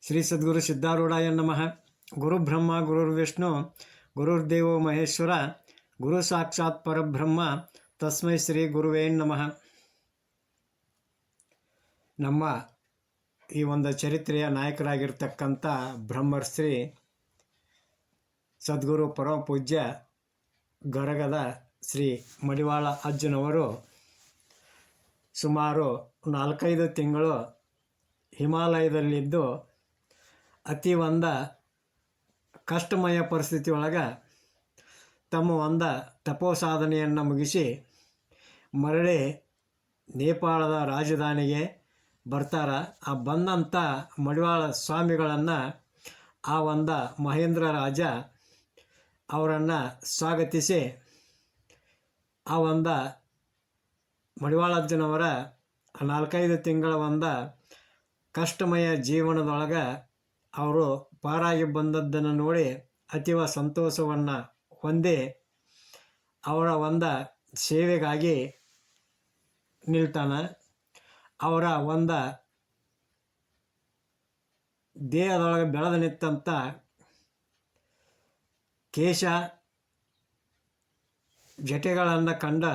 ಶ್ರೀ ಸದ್ಗುರು ಸಿದ್ಧಾರೂಢಾಯ ನಮಃ. ಗುರುಬ್ರಹ್ಮ ಗುರುರ್ವಿಷ್ಣು ಗುರುರ್ದೇವೋ ಮಹೇಶ್ವರ ಗುರು ಸಾಕ್ಷಾತ್ ಪರಬ್ರಹ್ಮ ತಸ್ಮೈ ಶ್ರೀ ಗುರುವೇ ನಮಃ. ನಮ್ಮ ಈ ಒಂದು ಚರಿತ್ರೆಯ ನಾಯಕರಾಗಿರ್ತಕ್ಕಂಥ ಬ್ರಹ್ಮರ್ಶ್ರೀ ಸದ್ಗುರು ಪರಮ ಪೂಜ್ಯ ಗರಗದ ಶ್ರೀ ಮಡಿವಾಳ ಅಜ್ಜನವರು ಸುಮಾರು 4-5 ತಿಂಗಳು ಹಿಮಾಲಯದಲ್ಲಿದ್ದು ಅತಿ ಕಷ್ಟಮಯ ಪರಿಸ್ಥಿತಿ ಒಳಗೆ ತಮ್ಮ ತಪೋ ಸಾಧನೆಯನ್ನು ಮುಗಿಸಿ ಮರಳಿ ನೇಪಾಳದ ರಾಜಧಾನಿಗೆ ಬರ್ತಾರೆ. ಆ ಬಂದಂಥ ಮಡಿವಾಳ ಸ್ವಾಮಿಗಳನ್ನು ಆ ಮಹೇಂದ್ರ ರಾಜ ಅವರನ್ನು ಸ್ವಾಗತಿಸಿ ಆ ಮಡಿವಾಳಜ್ಜನವರ 4-5 ತಿಂಗಳ ಕಷ್ಟಮಯ ಜೀವನದೊಳಗೆ ಅವರು ಪಾರಾಗಿ ಬಂದದ್ದನ್ನು ನೋಡಿ ಅತೀವ ಸಂತೋಷವನ್ನು ಹೊಂದಿ ಅವರ ಸೇವೆಗಾಗಿ ನಿಲ್ತಾನೆ. ಅವರ ದೇಹದೊಳಗೆ ಬೆಳೆದು ನಿಂತಂಥ ಕೇಶ ಜಟೆಗಳನ್ನು ಕಂಡ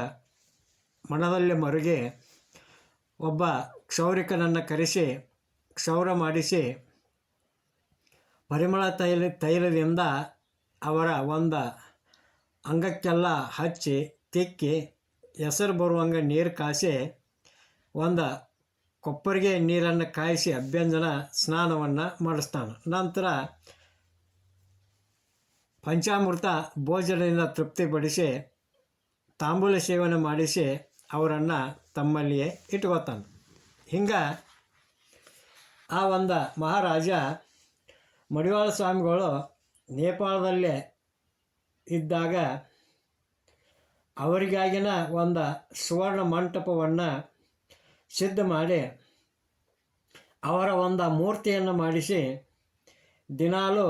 ಮನದಲ್ಲಿ ಮರುಗಿ ಒಬ್ಬ ಕ್ಷೌರಿಕನನ್ನು ಕರೆಸಿ ಕ್ಷೌರ ಮಾಡಿಸಿ ಪರಿಮಳ ತೈಲದಿಂದ ಅವರ ಅಂಗಕ್ಕೆಲ್ಲ ಹಚ್ಚಿ ತಿಕ್ಕಿ ಹೆಸರು ಬರುವಂಗೆ ನೀರು ಕಾಯಿಸಿ ಕೊಪ್ಪರಿಗೆ ನೀರನ್ನು ಕಾಯಿಸಿ ಅಭ್ಯಂಜನ ಸ್ನಾನವನ್ನು ಮಾಡಿಸ್ತಾನೆ. ನಂತರ ಪಂಚಾಮೃತ ಭೋಜನದಿಂದ ತೃಪ್ತಿಪಡಿಸಿ ತಾಂಬೂಲ ಸೇವನೆ ಮಾಡಿಸಿ ಅವರನ್ನು ತಮ್ಮಲ್ಲಿಯೇ ಇಟ್ಕೋತಾನೆ. ಹಿಂಗೆ ಆ ಮಹಾರಾಜ ಮಡಿವಾಳ ಸ್ವಾಮಿಗಳು ನೇಪಾಳದಲ್ಲೇ ಇದ್ದಾಗ ಅವರಿಗಾಗಿನ ಸುವರ್ಣ ಮಂಟಪವನ್ನು ಸಿದ್ಧ ಮಾಡಿ ಅವರ ಮೂರ್ತಿಯನ್ನು ಮಾಡಿಸಿ ದಿನಾಲೂ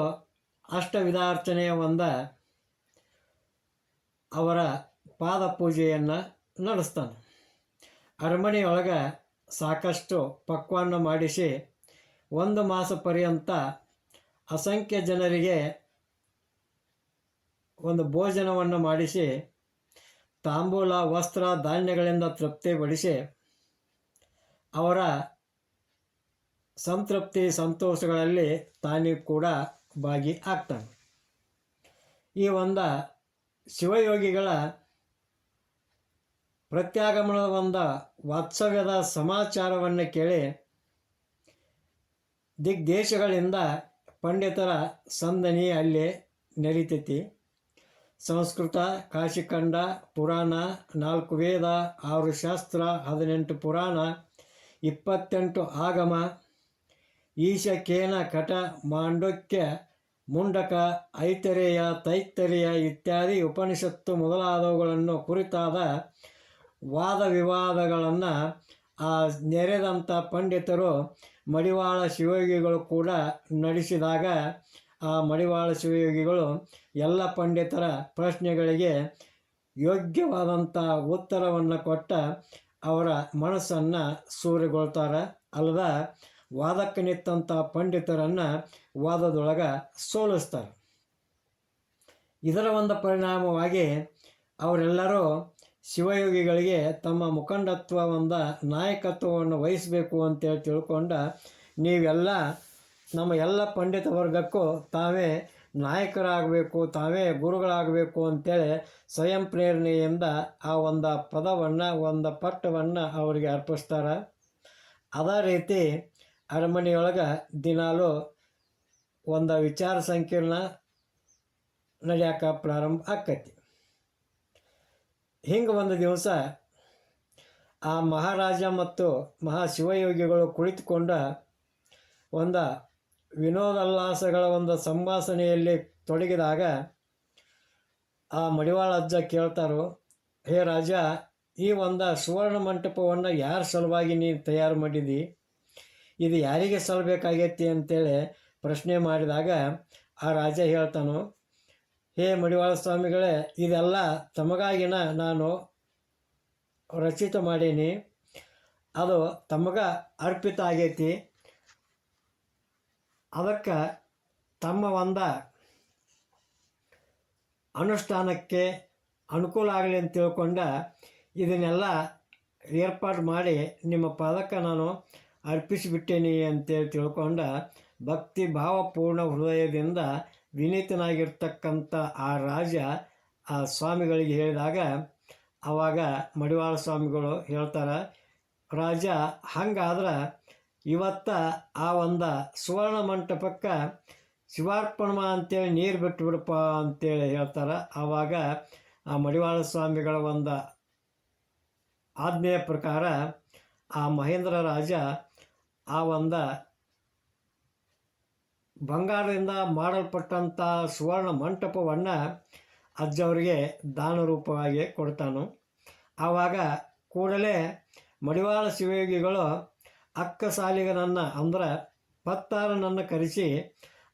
ಅಷ್ಟವಿಧಾರ್ಚನೆಯ ಅವರ ಪಾದ ಪೂಜೆಯನ್ನು ನಡೆಸ್ತಾನೆ. ಅರಮನೆಯೊಳಗೆ ಸಾಕಷ್ಟು ಪಕ್ವಾನ್ನ ಮಾಡಿಸಿ 1 ಮಾಸ ಪರ್ಯಂತ ಅಸಂಖ್ಯ ಜನರಿಗೆ ಭೋಜನವನ್ನು ಮಾಡಿಸಿ ತಾಂಬೂಲ ವಸ್ತ್ರ ಧಾನ್ಯಗಳಿಂದ ತೃಪ್ತಿಪಡಿಸಿ ಅವರ ಸಂತೃಪ್ತಿ ಸಂತೋಷಗಳಲ್ಲಿ ತಾನೇ ಕೂಡ ಭಾಗಿ ಆಗ್ತಾನೆ. ಈ ಶಿವಯೋಗಿಗಳ ಪ್ರತ್ಯಾಗಮನದ ವಾತ್ಸವ್ಯದ ಸಮಾಚಾರವನ್ನು ಕೇಳಿ ದಿಗ್ದೇಶಗಳಿಂದ ಪಂಡಿತರ ಸಂದಣಿ ಅಲ್ಲಿ ನಡೀತೈತಿ. ಸಂಸ್ಕೃತ, ಕಾಶಿಖಂಡ, ಪುರಾಣ, 4 ವೇದ, 6 ಶಾಸ್ತ್ರ, 18 ಪುರಾಣ, 28 ಆಗಮ, ಈಶಕೇನ, ಕಟ, ಮಾಂಡೋಕ್ಯ, ಮುಂಡಕ, ಐತರೇಯ, ತೈತ್ತರೀಯ ಇತ್ಯಾದಿ ಉಪನಿಷತ್ತು ಮೊದಲಾದವುಗಳನ್ನು ಕುರಿತಾದ ವಾದ ವಿವಾದಗಳನ್ನು ಆ ನೆರೆದಂಥ ಪಂಡಿತರು ಮಡಿವಾಳ ಶಿವಯೋಗಿಗಳು ಕೂಡ ನಡೆಸಿದಾಗ ಆ ಮಡಿವಾಳ ಶಿವಯೋಗಿಗಳು ಎಲ್ಲ ಪಂಡಿತರ ಪ್ರಶ್ನೆಗಳಿಗೆ ಯೋಗ್ಯವಾದಂಥ ಉತ್ತರವನ್ನು ಕೊಟ್ಟ ಅವರ ಮನಸ್ಸನ್ನು ಸೂರೆಗೊಳ್ತಾರೆ. ಅಲ್ಲದ ವಾದಕ್ಕೆ ನಿಂತಂಥ ಪಂಡಿತರನ್ನು ವಾದದೊಳಗೆ ಸೋಲಿಸ್ತಾರೆ. ಇದರ ಪರಿಣಾಮವಾಗಿ ಅವರೆಲ್ಲರೂ ಶಿವಯೋಗಿಗಳಿಗೆ ತಮ್ಮ ಮುಖಂಡತ್ವ ನಾಯಕತ್ವವನ್ನು ವಹಿಸಬೇಕು ಅಂತೇಳಿ ತಿಳ್ಕೊಂಡು ನೀವೆಲ್ಲ ನಮ್ಮ ಎಲ್ಲ ಪಂಡಿತ ವರ್ಗಕ್ಕೂ ತಾವೇ ನಾಯಕರಾಗಬೇಕು, ತಾವೇ ಗುರುಗಳಾಗಬೇಕು ಅಂತೇಳಿ ಸ್ವಯಂ ಪ್ರೇರಣೆಯಿಂದ ಆ ಪದವನ್ನು ಪಟ್ಟವನ್ನು ಅವರಿಗೆ ಅರ್ಪಿಸ್ತಾರೆ. ಅದೇ ರೀತಿ ಅರಮನೆಯೊಳಗೆ ದಿನಾಲೂ ವಿಚಾರ ಸಂಕಿರಣ ನಡೆಯೋಕೆ ಪ್ರಾರಂಭ ಆಕೈತಿ. ಹಿಂಗೆ ದಿವಸ ಆ ಮಹಾರಾಜ ಮತ್ತು ಮಹಾಶಿವಯೋಗಿಗಳು ಕುಳಿತುಕೊಂಡ ವಿನೋದೋಲ್ಲಾಸಗಳ ಸಂಭಾಷಣೆಯಲ್ಲಿ ತೊಡಗಿದಾಗ ಆ ಮಡಿವಾಳ ಅಜ್ಜ ಕೇಳ್ತಾರೋ, ಹೇ ರಾಜ, ಈ ಸುವರ್ಣ ಮಂಟಪವನ್ನು ಯಾರ ಸಲುವಾಗಿ ನೀನು ತಯಾರು ಮಾಡಿದಿ? ಇದು ಯಾರಿಗೆ ಸಲ್ಲಬೇಕಾಗೈತಿ ಅಂತೇಳಿ ಪ್ರಶ್ನೆ ಮಾಡಿದಾಗ ಆ ರಾಜ ಹೇಳ್ತಾನೋ, ಹೇ ಮಡಿವಾಳ ಸ್ವಾಮಿಗಳೇ, ಇದೆಲ್ಲ ತಮಗಾಗಿನ ನಾನು ರಚಿತ ಮಾಡೀನಿ, ಅದು ತಮಗೆ ಅರ್ಪಿತ ಆಗೈತಿ. ಅದಕ್ಕೆ ತಮ್ಮ ಒಂದು ಅನುಷ್ಠಾನಕ್ಕೆ ಅನುಕೂಲ ಆಗಲಿ ಅಂತ ತಿಳ್ಕೊಂಡ ಇದನ್ನೆಲ್ಲ ಏರ್ಪಾಡು ಮಾಡಿ ನಿಮ್ಮ ಪಾದಕ್ಕೆ ನಾನು ಅರ್ಪಿಸಿಬಿಟ್ಟೇನಿ ಅಂತೇಳಿ ತಿಳ್ಕೊಂಡ ಭಕ್ತಿ ಭಾವಪೂರ್ಣ ಹೃದಯದಿಂದ ವಿನೀತನಾಗಿರ್ತಕ್ಕಂಥ ಆ ರಾಜ ಆ ಸ್ವಾಮಿಗಳಿಗೆ ಹೇಳಿದಾಗ ಆವಾಗ ಮಡಿವಾಳ ಸ್ವಾಮಿಗಳು ಹೇಳ್ತಾರೆ, ರಾಜ ಹಂಗಾದ್ರೆ ಇವತ್ತು ಆ ಒಂದು ಸುವರ್ಣ ಮಂಟಪಕ್ಕೆ ಶಿವಾರ್ಪಣ ಅಂತೇಳಿ ನೀರು ಬಿಟ್ಟುಬಿಡಪ್ಪ ಅಂತೇಳಿ ಹೇಳ್ತಾರೆ. ಆವಾಗ ಆ ಮಡಿವಾಳ ಸ್ವಾಮಿಗಳ ಒಂದು ಆಜ್ಞೆಯ ಪ್ರಕಾರ ಆ ಮಹೇಂದ್ರ ರಾಜ ಆ ಒಂದು ಬಂಗಾರದಿಂದ ಮಾಡಲ್ಪಟ್ಟಂಥ ಸುವರ್ಣ ಮಂಟಪವನ್ನು ಅಜ್ಜವರಿಗೆ ದಾನ ರೂಪವಾಗಿ ಕೊಡ್ತಾನು. ಆವಾಗ ಕೂಡಲೇ ಮಡಿವಾಳ ಶಿವಯೋಗಿಗಳು ಅಕ್ಕಸಾಲಿಗನನ್ನು ಅಂದ್ರೆ ಪತ್ತಾರನನ್ನು ಕರೆಸಿ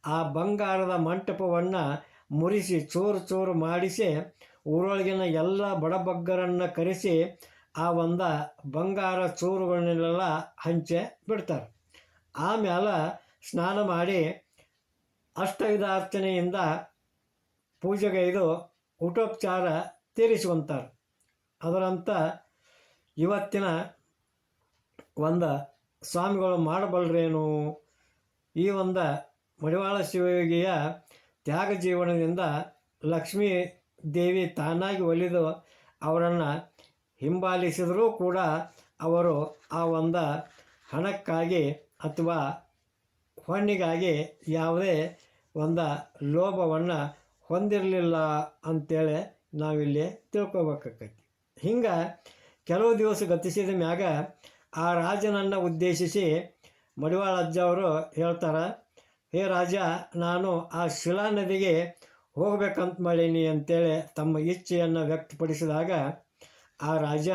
ಆ ಬಂಗಾರದ ಮಂಟಪವನ್ನು ಮುರಿಸಿ ಚೂರು ಚೂರು ಮಾಡಿಸಿ ಊರೊಳಗಿನ ಎಲ್ಲ ಬಡಬಗ್ಗರನ್ನು ಕರೆಸಿ ಆ ಒಂದು ಬಂಗಾರ ಚೂರುಗಳನ್ನೆಲ್ಲ ಹಂಚೆ ಬಿಡ್ತಾರೆ. ಆಮೇಲೆ ಸ್ನಾನ ಮಾಡಿ ಅಷ್ಟವಿಧ ಅರ್ಚನೆಯಿಂದ ಪೂಜೆಗೈದು ಊಟೋಪಚಾರ ತೀರಿಸುವಂತಾರೆ. ಅದರಂತ ಇವತ್ತಿನ ಒಂದು ಸ್ವಾಮಿಗಳು ಮಾಡಬಲ್ಲರೇನು? ಈ ಒಂದು ಮಡಿವಾಳ ಶಿವಯೋಗಿಯ ತ್ಯಾಗ ಜೀವನದಿಂದ ಲಕ್ಷ್ಮೀ ದೇವಿ ತಾನಾಗಿ ಒಲಿದು ಅವರನ್ನು ಹಿಂಬಾಲಿಸಿದರೂ ಕೂಡ ಅವರು ಆ ಒಂದು ಹಣಕ್ಕಾಗಿ ಅಥವಾ ಹೊನ್ನಿಗಾಗಿ ಯಾವುದೇ ಒಂದು ಲೋಭವನ್ನು ಹೊಂದಿರಲಿಲ್ಲ ಅಂಥೇಳಿ ನಾವಿಲ್ಲಿ ತಿಳ್ಕೊಬೇಕಾಕೈತಿ. ಹಿಂಗೆ ಕೆಲವು ದಿವಸ ಗತಿಸಿದ ಮ್ಯಾಗ ಆ ರಾಜನನ್ನು ಉದ್ದೇಶಿಸಿ ಮಡಿವಾಳ ಅಜ್ಜವರು ಹೇಳ್ತಾರೆ, ಹೇ ರಾಜ, ನಾನು ಆ ಶಿಲಾ ನದಿಗೆ ಹೋಗ್ಬೇಕಂತ ಮಾಡೀನಿ ಅಂತೇಳಿ ತಮ್ಮ ಇಚ್ಛೆಯನ್ನು ವ್ಯಕ್ತಪಡಿಸಿದಾಗ ಆ ರಾಜ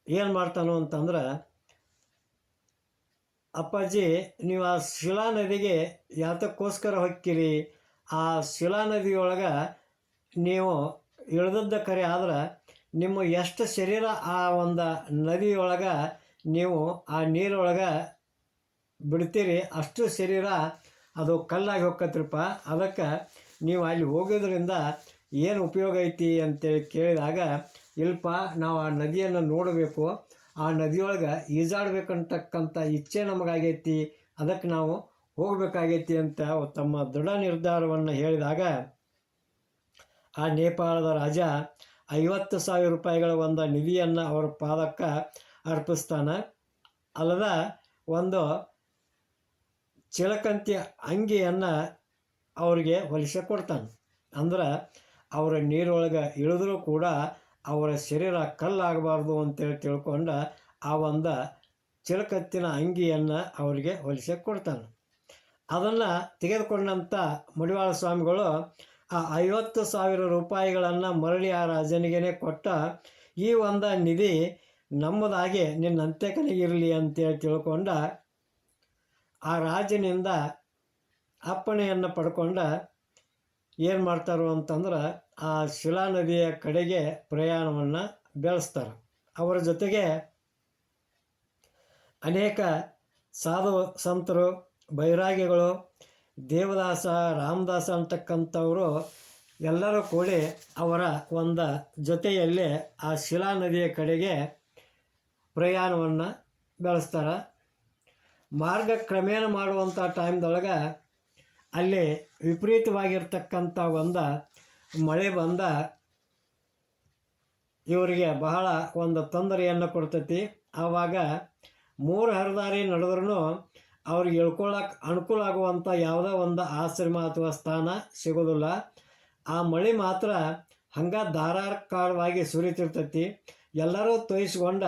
ಏನು ಮಾಡ್ತಾನೋ ಅಂತಂದ್ರೆ, ಅಪ್ಪಾಜಿ ನೀವು ಆ ಶಿಲಾ ನದಿಗೆ ಯಾತಕ್ಕೋಸ್ಕರ ಹೊಕ್ಕಿರಿ? ಆ ಶಿಲಾ ನದಿಯೊಳಗೆ ನೀವು ಇಳಿದದ್ದ ಕರೆ ಆದ್ರೆ ನಿಮ್ಮ ಎಷ್ಟು ಶರೀರ ಆ ಒಂದು ನದಿಯೊಳಗೆ ನೀವು ಆ ನೀರೊಳಗೆ ಬಿಡ್ತೀರಿ ಅಷ್ಟು ಶರೀರ ಅದು ಕಲ್ಲಾಗಿ ಹೋಗ್ಕತ್ರಿಪ್ಪ. ಅದಕ್ಕೆ ನೀವು ಅಲ್ಲಿ ಹೋಗೋದ್ರಿಂದ ಏನು ಉಪಯೋಗ ಐತಿ ಅಂತೇಳಿ ಕೇಳಿದಾಗ, ಇಲ್ಪ ನಾವು ಆ ನದಿಯನ್ನು ನೋಡಬೇಕು, ಆ ನದಿಯೊಳಗೆ ಈಜಾಡ್ಬೇಕಂತಕ್ಕಂಥ ಇಚ್ಛೆ ನಮಗಾಗೈತಿ, ಅದಕ್ಕೆ ನಾವು ಹೋಗಬೇಕಾಗೈತಿ ಅಂತ ತಮ್ಮ ದೃಢ ನಿರ್ಧಾರವನ್ನು ಹೇಳಿದಾಗ ಆ ನೇಪಾಳದ ರಾಜ 50,000 ರೂಪಾಯಿಗಳ ಒಂದು ನಿಧಿಯನ್ನು ಅವರ ಪಾದಕ್ಕೆ ಅರ್ಪಿಸ್ತಾನೆ. ಅಲ್ಲದ ಒಂದು ಚಿಲಕಂತಿ ಅಂಗಿಯನ್ನು ಅವರಿಗೆ ಹೊಲಿಸಿ ಕೊಡ್ತಾನೆ. ಅಂದ್ರೆ ಅವರ ನೀರೊಳಗೆ ಇಳಿದ್ರೂ ಕೂಡ ಅವರ ಶರೀರ ಕಲ್ಲಾಗಬಾರ್ದು ಅಂತೇಳಿ ತಿಳ್ಕೊಂಡು ಆ ಒಂದು ಚಿಲಕತ್ತಿನ ಅಂಗಿಯನ್ನು ಅವರಿಗೆ ಹೊಲಿಸಿ ಕೊಡ್ತಾನೆ. ಅದನ್ನು ತೆಗೆದುಕೊಂಡಂಥ ಮಡಿವಾಳ ಸ್ವಾಮಿಗಳು ಆ 50,000 ರೂಪಾಯಿಗಳನ್ನು ಮರಳಿ ಆ ರಾಜನಿಗೇ ಕೊಟ್ಟ, ಈ ಒಂದು ನಿಧಿ ನಮ್ಮದಾಗಿ ನಿನ್ನ ಅಂತ್ಯಕನಿಗಿರಲಿ ಅಂತೇಳಿ ತಿಳ್ಕೊಂಡ ಆ ರಾಜನಿಂದ ಅಪ್ಪಣೆಯನ್ನು ಪಡ್ಕೊಂಡ ಏನು ಮಾಡ್ತಾರೋ ಅಂತಂದ್ರೆ ಆ ಶಿಲಾ ನದಿಯ ಕಡೆಗೆ ಪ್ರಯಾಣವನ್ನು ಬೆಳೆಸ್ತಾರೆ. ಅವರ ಜೊತೆಗೆ ಅನೇಕ ಸಾಧು ಸಂತರು, ಬೈರಾಗಿಗಳು, ದೇವದಾಸ, ರಾಮದಾಸ ಅಂತಕ್ಕಂಥವರು ಎಲ್ಲರೂ ಕೂಡಿ ಅವರ ಒಂದು ಜೊತೆಯಲ್ಲೇ ಆ ಶಿಲಾ ನದಿಯ ಕಡೆಗೆ ಪ್ರಯಾಣವನ್ನು ಬೆಳೆಸ್ತಾರೆ. ಮಾರ್ಗ ಕ್ರಮೇಣ ಮಾಡುವಂಥ ಟೈಮ್ದೊಳಗೆ ಅಲ್ಲಿ ವಿಪರೀತವಾಗಿರ್ತಕ್ಕಂಥ ಒಂದು ಮಳೆ ಬಂದ ಇವರಿಗೆ ಬಹಳ ಒಂದು ತೊಂದರೆಯನ್ನು ಕೊಡ್ತೈತಿ. ಆವಾಗ 3 ಹರದಾರಿ ನಡೆದ್ರೂ ಅವ್ರಿಗೆ ಇಳ್ಕೊಳ್ಳೋಕೆ ಅನುಕೂಲ ಆಗುವಂಥ ಯಾವುದೋ ಒಂದು ಆಶ್ರಮ ಅಥವಾ ಸ್ಥಾನ ಸಿಗೋದಿಲ್ಲ. ಆ ಮಳೆ ಮಾತ್ರ ಹಂಗೆ ಧಾರಾಕಾರವಾಗಿ ಸುರಿತಿರ್ತೈತಿ. ಎಲ್ಲರೂ ತೊಯ್ಸ್ಕೊಂಡ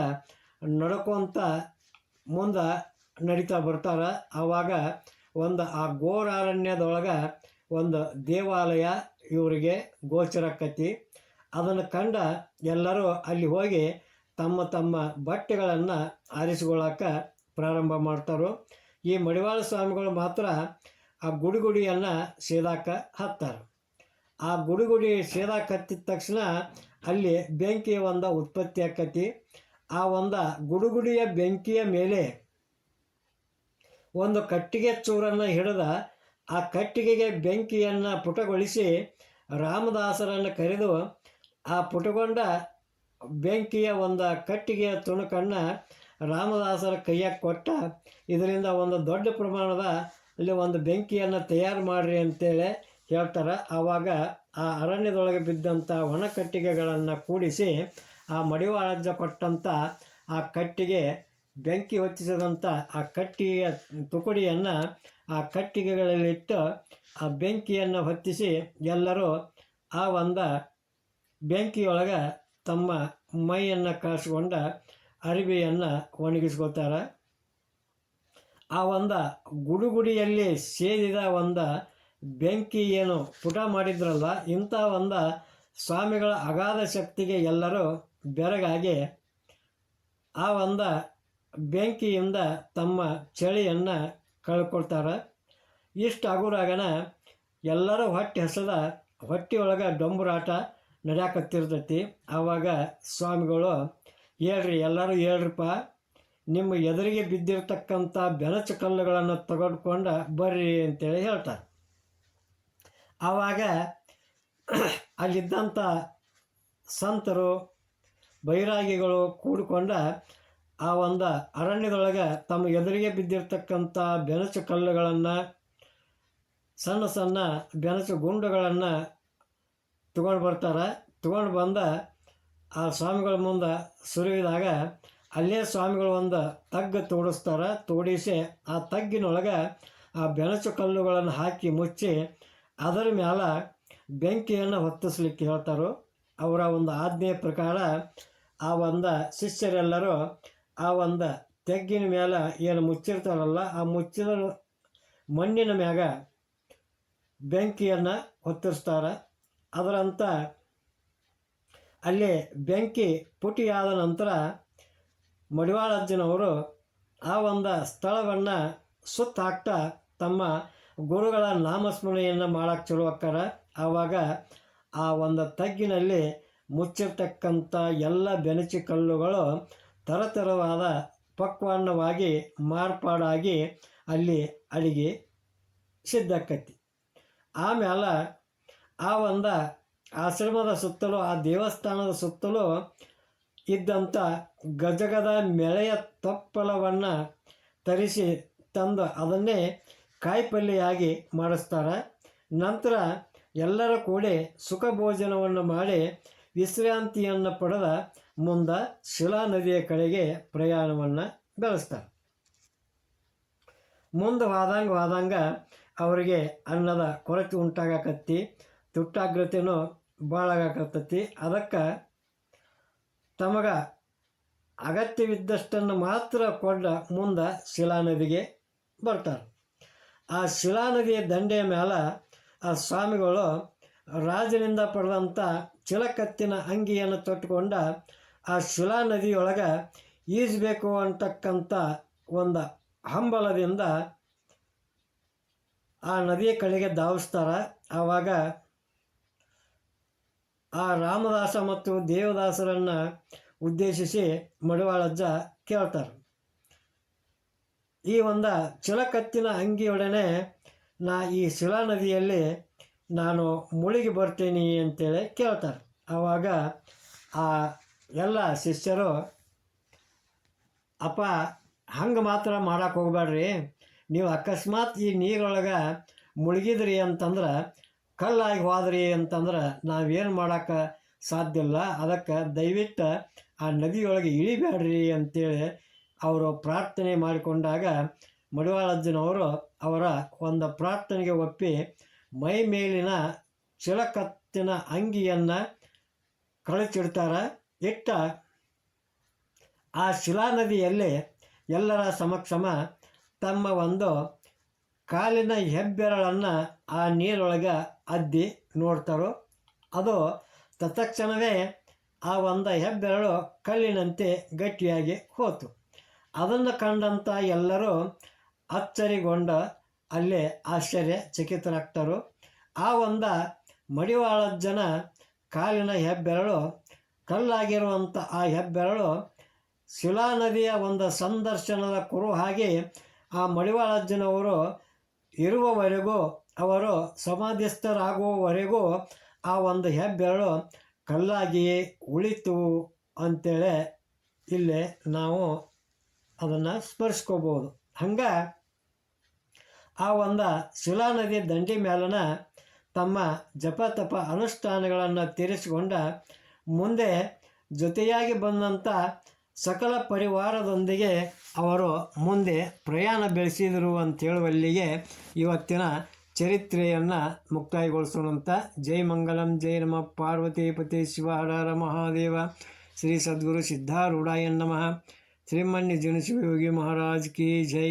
ನಡ್ಕೊಂತ ಮುಂದೆ ನಡೀತಾ ಬರ್ತಾರೆ. ಆವಾಗ ಒಂದು ಆ ಘೋರಾರಣ್ಯದೊಳಗೆ ಒಂದು ದೇವಾಲಯ ಇವರಿಗೆ ಗೋಚರಕ್ಕತಿ. ಅದನ್ನು ಕಂಡ ಎಲ್ಲರೂ ಅಲ್ಲಿ ಹೋಗಿ ತಮ್ಮ ತಮ್ಮ ಬಟ್ಟೆಗಳನ್ನು ಆರಿಸ್ಕೊಳ್ಳೋಕೆ ಪ್ರಾರಂಭ ಮಾಡ್ತಾರೆ. ಈ ಮಡಿವಾಳ ಸ್ವಾಮಿಗಳು ಮಾತ್ರ ಆ ಗುಡಿಯನ್ನು ಸೇದಾಕ ಹತ್ತಾರೆ. ಆ ಗುಡಿ ಸೇದಾಕ ಹತ್ತಿದ ತಕ್ಷಣ ಅಲ್ಲಿ ಬೆಂಕಿಯ ಒಂದು ಉತ್ಪತ್ತಿ ಆಕತಿ. ಆ ಒಂದು ಗುಡಿಯ ಬೆಂಕಿಯ ಮೇಲೆ ಒಂದು ಕಟ್ಟಿಗೆ ಚೂರನ್ನು ಹಿಡಿದ ಆ ಕಟ್ಟಿಗೆಗೆ ಬೆಂಕಿಯನ್ನು ಪುಟಗೊಳಿಸಿ ರಾಮದಾಸರನ್ನು ಕರೆದು ಆ ಪುಟಗೊಂಡ ಬೆಂಕಿಯ ಒಂದು ಕಟ್ಟಿಗೆಯ ತುಣುಕನ್ನು ರಾಮದಾಸರ ಕೈಯಾಗ ಕೊಟ್ಟ, ಇದರಿಂದ ಒಂದು ದೊಡ್ಡ ಪ್ರಮಾಣದ ಅಲ್ಲಿ ಒಂದು ಬೆಂಕಿಯನ್ನು ತಯಾರು ಮಾಡಿರಿ ಅಂತೇಳಿ ಹೇಳ್ತಾರೆ. ಆವಾಗ ಆ ಅರಣ್ಯದೊಳಗೆ ಬಿದ್ದಂಥ ಒಣ ಕಟ್ಟಿಗೆಗಳನ್ನು ಕೂಡಿಸಿ ಆ ಮಡಿವಾಳಜ್ಜ ಕೊಟ್ಟಂಥ ಆ ಕಟ್ಟಿಗೆ ಬೆಂಕಿ ಹೊತ್ತಿಸಿದಂಥ ಆ ಕಟ್ಟಿಗೆಯ ತುಕಡಿಯನ್ನು ಆ ಕಟ್ಟಿಗೆಗಳಲ್ಲಿಟ್ಟು ಆ ಬೆಂಕಿಯನ್ನು ಹೊತ್ತಿಸಿ ಎಲ್ಲರೂ ಆ ಒಂದು ಬೆಂಕಿಯೊಳಗೆ ತಮ್ಮ ಮೈಯನ್ನು ಕಾಯಿಸ್ಕೊಂಡ ಅರಿವೆಯನ್ನು ಒಣಗಿಸ್ಕೋತಾರೆ. ಆ ಒಂದು ಗುಡುಗುಡಿಯಲ್ಲಿ ಸೇದಿದ ಒಂದು ಬೆಂಕಿ ಏನು ಪುಟ ಮಾಡಿದ್ರಲ್ಲ, ಇಂಥ ಒಂದು ಸ್ವಾಮಿಗಳ ಅಗಾಧ ಶಕ್ತಿಗೆ ಎಲ್ಲರೂ ಬೆರಗಾಗಿ ಆ ಒಂದು ಬೆಂಕಿಯಿಂದ ತಮ್ಮ ಚಳಿಯನ್ನು ಕಳ್ಕೊಳ್ತಾರೆ. ಇಷ್ಟು ಆಗುರಾಗನ ಎಲ್ಲರೂ ಹೊಟ್ಟೆ ಹಸದ ಹೊಟ್ಟೆಯೊಳಗೆ ಡೊಂಬರಾಟ ನಡೆಯಾಕತ್ತಿರ್ತೈತಿ. ಆವಾಗ ಸ್ವಾಮಿಗಳು ಹೇಳ್ರಿ, ಎಲ್ಲರೂ ಹೇಳ್ರಿಪ್ಪ, ನಿಮ್ಮ ಎದುರಿಗೆ ಬಿದ್ದಿರ್ತಕ್ಕಂಥ ಬೆನಚು ಕಲ್ಲುಗಳನ್ನು ತೆಗೆದುಕೊಂಡು ಬರ್ರಿ ಅಂತೇಳಿ ಹೇಳ್ತಾರೆ. ಆವಾಗ ಅಲ್ಲಿದ್ದಂಥ ಸಂತರು ಬೈರಾಗಿಗಳು ಕೂಡಿಕೊಂಡ ಆ ಒಂದು ಅರಣ್ಯದೊಳಗೆ ತಮ್ಮ ಎದುರಿಗೆ ಬಿದ್ದಿರ್ತಕ್ಕಂಥ ಬೆನಚು ಕಲ್ಲುಗಳನ್ನು, ಸಣ್ಣ ಸಣ್ಣ ಬೆನಚು ಗುಂಡುಗಳನ್ನು ತಗೊಂಡು ಬರ್ತಾರೆ. ತಗೊಂಡು ಬಂದ ಆ ಸ್ವಾಮಿಗಳ ಮುಂದೆ ಸುರಿವಿದಾಗ ಅಲ್ಲೇ ಸ್ವಾಮಿಗಳು ಒಂದು ತಗ್ಗು ತೋಡಿಸ್ತಾರೆ. ತೋಡಿಸಿ ಆ ತಗ್ಗಿನೊಳಗೆ ಆ ಬೆನಚು ಕಲ್ಲುಗಳನ್ನು ಹಾಕಿ ಮುಚ್ಚಿ ಅದರ ಮ್ಯಾಲ ಬೆಂಕಿಯನ್ನು ಹೊತ್ತಿಸ್ಲಿಕ್ಕೆ ಹೇಳ್ತಾರೆ. ಅವರ ಒಂದು ಆಜ್ಞೆಯ ಪ್ರಕಾರ ಆ ಒಂದು ಶಿಷ್ಯರೆಲ್ಲರೂ ಆ ಒಂದು ತೆಗ್ಗಿನ ಮೇಲೆ ಏನು ಮುಚ್ಚಿರ್ತಾರಲ್ಲ, ಆ ಮುಚ್ಚಿದ ಮಣ್ಣಿನ ಮ್ಯಾಗ ಬೆಂಕಿಯನ್ನು ಹೊತ್ತಿಸ್ತಾರೆ. ಅದರಂತ ಅಲ್ಲಿ ಬೆಂಕಿ ಪುಟಿಯಾದ ನಂತರ ಮಡಿವಾಳಜ್ಜನವರು ಆ ಒಂದು ಸ್ಥಳವನ್ನು ಸುತ್ತಾಕ್ತಾ ತಮ್ಮ ಗುರುಗಳ ನಾಮಸ್ಮರಣೆಯನ್ನು ಮಾಡೋಕ್ಕೆ ಚಲೋ ಆಕ್ಕಾರ. ಆವಾಗ ಆ ಒಂದು ತಗ್ಗಿನಲ್ಲಿ ಮುಚ್ಚಿರ್ತಕ್ಕಂಥ ಎಲ್ಲ ಬೆನಚಿ ಕಲ್ಲುಗಳು ಥರಥರವಾದ ಪಕ್ವಾನ್ನವಾಗಿ ಮಾರ್ಪಾಡಾಗಿ ಅಲ್ಲಿ ಅಡಿಗೆ ಸಿದ್ಧಕ್ಕೈತಿ. ಆಮೇಲೆ ಆ ಒಂದು ಆಶ್ರಮದ ಸುತ್ತಲೂ, ಆ ದೇವಸ್ಥಾನದ ಸುತ್ತಲೂ ಇದ್ದಂಥ ಗಜಗದ ಮೆಳೆಯ ತಪ್ಪಲವನ್ನು ತರಿಸಿ ತಂದು ಅದನ್ನೇ ಕಾಯಿಪಲ್ಯೆಯಾಗಿ ಮಾಡಿಸ್ತಾರೆ. ನಂತರ ಎಲ್ಲರ ಕೂಡಿ ಸುಖ ಭೋಜನವನ್ನು ಮಾಡಿ ವಿಶ್ರಾಂತಿಯನ್ನು ಪಡೆದ ಮುಂದೆ ಶಿಲಾ ನದಿಯ ಕಡೆಗೆ ಪ್ರಯಾಣವನ್ನು ಬೆಳೆಸ್ತಾರೆ. ಮುಂದೆ ಹೋದಂಗ ಅವರಿಗೆ ಅನ್ನದ ಕೊರತೆ ಉಂಟಾಗಕತ್ತಿ, ತುಟ್ಟಾಗ್ರತೆಯೂ ಭಾಳ ಆಗಾಕತ್ತೈತಿ. ಅದಕ್ಕೆ ತಮಗೆ ಅಗತ್ಯವಿದ್ದಷ್ಟನ್ನು ಮಾತ್ರ ಕೊಂಡ ಮುಂದೆ ಶಿಲಾ ನದಿಗೆ ಬರ್ತಾರೆ. ಆ ಶಿಲಾ ನದಿಯ ದಂಡೆಯ ಮೇಲೆ ಆ ಸ್ವಾಮಿಗಳು ರಾಜನಿಂದ ಪಡೆದಂಥ ಚಿಲಕತ್ತಿನ ಅಂಗಿಯನ್ನು ತೊಟ್ಟುಕೊಂಡ ಆ ಶಿಲಾ ನದಿಯೊಳಗೆ ಈಜಬೇಕು ಅಂತಕ್ಕಂಥ ಒಂದು ಹಂಬಲದಿಂದ ಆ ನದಿಯ ಕಡೆಗೆ ಧಾವಿಸ್ತಾರೆ. ಆವಾಗ ಆ ರಾಮದಾಸ ಮತ್ತು ದೇವದಾಸರನ್ನು ಉದ್ದೇಶಿಸಿ ಮಡಿವಾಳಜ್ಜ ಕೇಳ್ತಾರೆ, ಈ ಒಂದು ಚಿಲಕತ್ತಿನ ಅಂಗಿಯೊಡನೆ ಈ ಶಿಲಾ ನದಿಯಲ್ಲಿ ನಾನು ಮುಳುಗಿ ಬರ್ತೀನಿ ಅಂತೇಳಿ ಕೇಳ್ತಾರೆ. ಆವಾಗ ಆ ಎಲ್ಲ ಶಿಷ್ಯರು, ಅಪ್ಪ ಹಂಗೆ ಮಾತ್ರ ಮಾಡೋಕೆ ಹೋಗ್ಬೇಡ್ರಿ, ನೀವು ಅಕಸ್ಮಾತ್ ಈ ನೀರೊಳಗೆ ಮುಳುಗಿದ್ರಿ ಅಂತಂದ್ರೆ, ಕಲ್ಲಾಗಿ ಹೋದ್ರಿ ಅಂತಂದ್ರೆ ನಾವೇನು ಮಾಡೋಕ್ಕೆ ಸಾಧ್ಯ ಇಲ್ಲ. ಅದಕ್ಕೆ ದಯವಿಟ್ಟು ಆ ನದಿಯೊಳಗೆ ಇಳಿಬೇಡ್ರಿ ಅಂತೇಳಿ ಅವರು ಪ್ರಾರ್ಥನೆ ಮಾಡಿಕೊಂಡಾಗ ಮಡಿವಾಳಜ್ಜನವರು ಅವರ ಒಂದು ಪ್ರಾರ್ಥನೆಗೆ ಒಪ್ಪಿ ಮೈ ಮೇಲಿನ ಚಿಲಕತ್ತಿನ ಅಂಗಿಯನ್ನು ಕಳಚಿಡ್ತಾರೆ. ಇಟ್ಟ ಆ ಶಿಲಾ ನದಿಯಲ್ಲಿ ಎಲ್ಲರ ಸಮಕ್ಷಮ ತಮ್ಮ ಒಂದು ಕಾಲಿನ ಹೆಬ್ಬೆರಳನ್ನು ಆ ನೀರೊಳಗೆ ಅದ್ದಿ ನೋಡ್ತಾರೋ. ಅದು ತತ್ಕ್ಷಣವೇ ಆ ಒಂದು ಹೆಬ್ಬೆರಳು ಕಲ್ಲಿನಂತೆ ಗಟ್ಟಿಯಾಗಿ ಹೋತು. ಅದನ್ನು ಕಂಡಂಥ ಎಲ್ಲರೂ ಅಚ್ಚರಿಗೊಂಡು ಅಲ್ಲೇ ಆಶ್ಚರ್ಯಚಕಿತರಾಗ್ತಾರೋ. ಆ ಒಂದು ಮಡಿವಾಳಜ್ಜನ ಕಾಲಿನ ಹೆಬ್ಬೆರಳು ಕಲ್ಲಾಗಿರುವಂಥ ಆ ಹೆಬ್ಬೆರಳು ಶಿಲಾ ನದಿಯ ಒಂದು ಸಂದರ್ಶನದ ಕುರು ಹಾಗೆ ಆ ಮಡಿವಾಳಜ್ಜನವರು ಇರುವವರೆಗೂ, ಅವರು ಸಮಾಧಿಸ್ಥರಾಗುವವರೆಗೂ ಆ ಒಂದು ಹೆಬ್ಬೆರಳು ಕಲ್ಲಾಗಿಯೇ ಉಳಿತು ಅಂತೇಳಿ ಇಲ್ಲೇ ನಾವು ಅದನ್ನು ಸ್ಮರಿಸ್ಕೋಬೋದು. ಹಂಗೆ ಆ ಒಂದು ಶಿಲಾನದಿ ದಂಡಿ ಮೇಲನ ತಮ್ಮ ಜಪ ತಪ ಅನುಷ್ಠಾನಗಳನ್ನು ತೀರಿಸಿಕೊಂಡ ಮುಂದೆ ಜೊತೆಯಾಗಿ ಬಂದಂಥ ಸಕಲ ಪರಿವಾರದೊಂದಿಗೆ ಅವರು ಮುಂದೆ ಪ್ರಯಾಣ ಬೆಳೆಸಿದರು ಅಂತ ಹೇಳುವಲ್ಲಿಗೆ ಇವತ್ತಿನ ಚರಿತ್ರೆಯನ್ನು ಮುಕ್ತಾಯಗೊಳಿಸೋಣಂತ. ಜೈ ಮಂಗಲಂ, ಜೈ ನಮಃ ಪಾರ್ವತೀಪತಿ ಶಿವ ಹರ ಹರ ಮಹಾದೇವ. ಶ್ರೀ ಸದ್ಗುರು ಸಿದ್ಧಾರೂಢಾಯ ನಮಃ. ಶ್ರೀಮನ್ಯ ಶಿವಯೋಗಿ ಮಹಾರಾಜ್ ಕಿ ಜೈ.